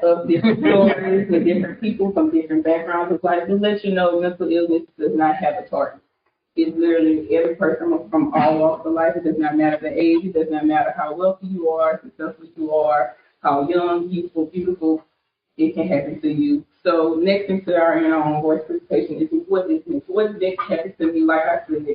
of different stories with different people from different backgrounds of life to let you know mental illness does not have a target. It's literally every person from all walks of life. It does not matter the age. It does not matter how wealthy you are, successful you are, how young, youthful, beautiful. It can happen to you. So next into our own voice participation is what is this? What next happens to me? Like I said,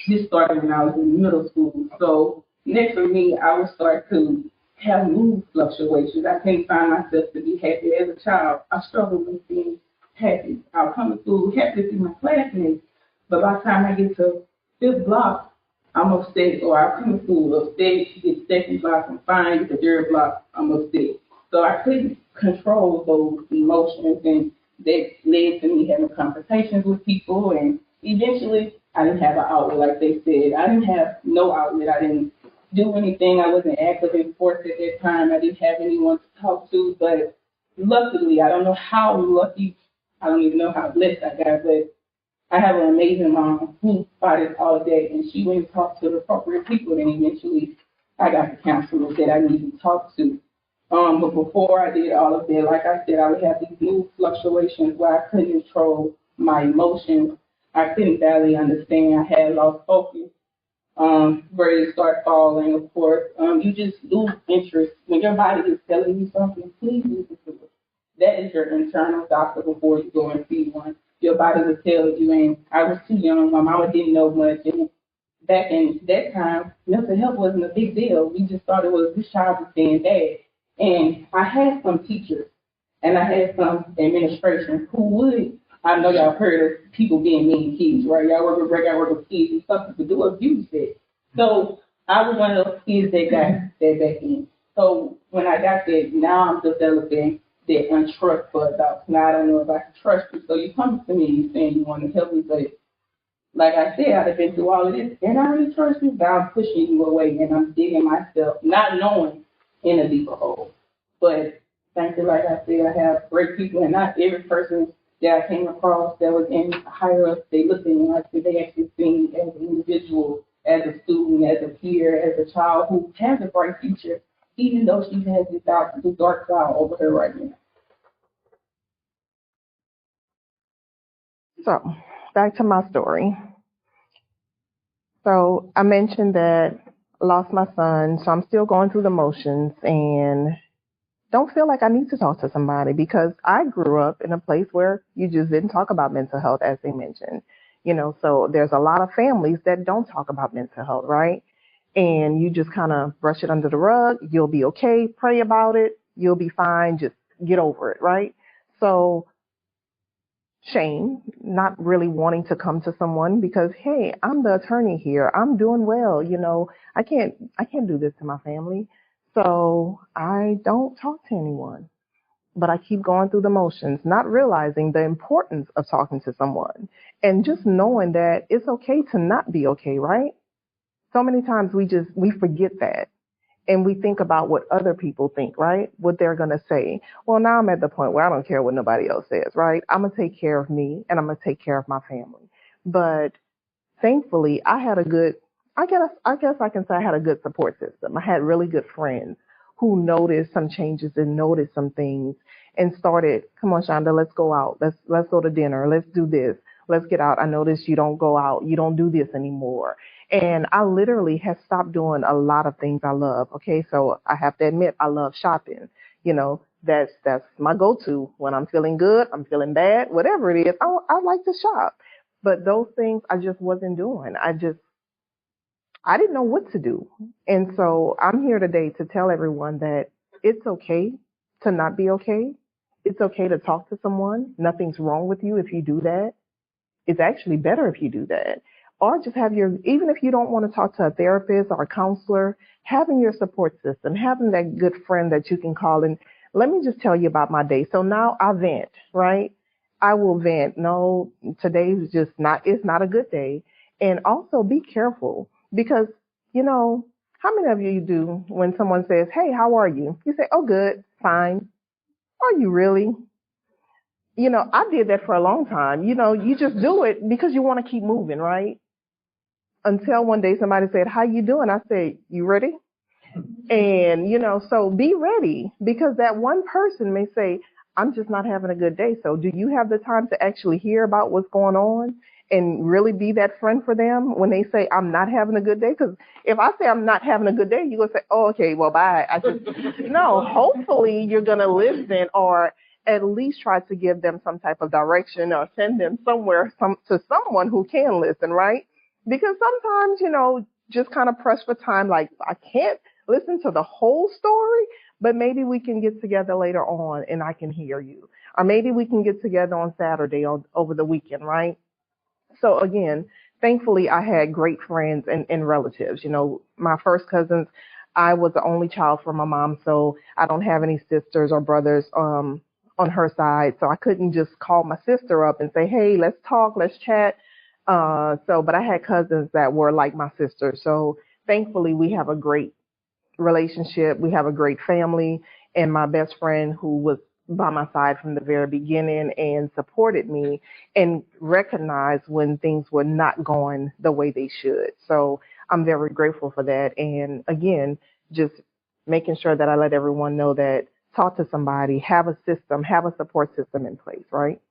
this started when I was in middle school. So next for me, I would start to have mood fluctuations. I couldn't find myself to be happy as a child. I struggled with being happy. I was coming through happy to see my classmates, but by the time I get to fifth block, I'm upset, or I come through upset, get second block, I'm fine, get the third block, I'm upset. So I couldn't control those emotions, and that led to me having conversations with people, and eventually I didn't have an outlet, like they said. I didn't have no outlet. I didn't do anything. I wasn't active in sports at that time. I didn't have anyone to talk to, but luckily, I don't know how lucky, I don't even know how blessed I got, but I have an amazing mom who spotted all of that, and she went and talked to the appropriate people, and eventually I got the counselors that I needed to talk to. But before I did all of that, like I said, I would have these mood fluctuations where I couldn't control my emotions. I couldn't barely understand. I had lost focus, ready to start falling, of course. You just lose interest. When your body is telling you something, please listen to it. That is your internal doctor before you go and see one. Your body will tell you, and I was too young. My mama didn't know much. And back in that time, mental health wasn't a big deal. We just thought it was this child was being bad. And I had some teachers and I had some administration who would, I know y'all heard of people being mean kids, right? Y'all work with break, y'all work with kids, and some people do abuse that. So I was one of those kids that got that back in. So when I got that, now I'm developing that untrust for adults. Now I don't know if I can trust you. So you come to me and you're saying you want to help me, but like I said, I've been through all of this, and I really trust you, but I'm pushing you away, and I'm digging myself, not knowing in a deeper hole. But thank you, like I said, I have great people, and not every person that I came across that was in higher up, they looked at me like they actually seen me as an individual, as a student, as a peer, as a child who has a bright future, even though she has this dark cloud over her right now. So, back to my story. So, I mentioned that I lost my son, so I'm still going through the motions and don't feel like I need to talk to somebody because I grew up in a place where you just didn't talk about mental health, as they mentioned. So there's a lot of families that don't talk about mental health, right? And you just kind of brush it under the rug. You'll be okay. Pray about it. You'll be fine. Just get over it, right? So shame, not really wanting to come to someone because, hey, I'm the attorney here. I'm doing well. I can't do this to my family. So I don't talk to anyone, but I keep going through the motions, not realizing the importance of talking to someone and just knowing that it's okay to not be okay, right? So many times we forget that. And we think about what other people think, right? What they're going to say. Well, now I'm at the point where I don't care what nobody else says, right? I'm going to take care of me and I'm going to take care of my family. But thankfully, I guess I can say I had a good support system. I had really good friends who noticed some changes and noticed some things and started, come on, Shonda, let's go out. Let's go to dinner. Let's do this. Let's get out. I noticed you don't go out. You don't do this anymore. And I literally have stopped doing a lot of things I love. Okay. So I have to admit, I love shopping. That's my go-to when I'm feeling good, I'm feeling bad, whatever it is. I like to shop, but those things I just wasn't doing. I didn't know what to do. And so I'm here today to tell everyone that it's okay to not be okay. It's okay to talk to someone. Nothing's wrong with you if you do that. It's actually better if you do that. Or just even if you don't want to talk to a therapist or a counselor, having your support system, having that good friend that you can call. And let me just tell you about my day. So now I vent, right? I will vent. No, today is it's not a good day. And also be careful because, how many of you do when someone says, hey, how are you? You say, oh, good, fine. Are you really? I did that for a long time. You just do it because you want to keep moving, right? Until one day somebody said, how you doing? I said, you ready? And, so be ready, because that one person may say, I'm just not having a good day. So do you have the time to actually hear about what's going on and really be that friend for them when they say, I'm not having a good day? Because if I say I'm not having a good day, you're going to say, oh, okay, well, bye. No, hopefully you're going to listen, or at least try to give them some type of direction, or send them somewhere to someone who can listen, right? Because sometimes, just kind of press for time. Like, I can't listen to the whole story, but maybe we can get together later on and I can hear you. Or maybe we can get together on Saturday or over the weekend, right? So again, thankfully I had great friends and relatives. My first cousins, I was the only child from my mom, so I don't have any sisters or brothers on her side. So I couldn't just call my sister up and say, hey, let's talk, let's chat. But I had cousins that were like my sister. So thankfully we have a great relationship. We have a great family, and my best friend, who was by my side from the very beginning and supported me and recognized when things were not going the way they should. So I'm very grateful for that. And again, just making sure that I let everyone know that talk to somebody, have a system, have a support system in place, right?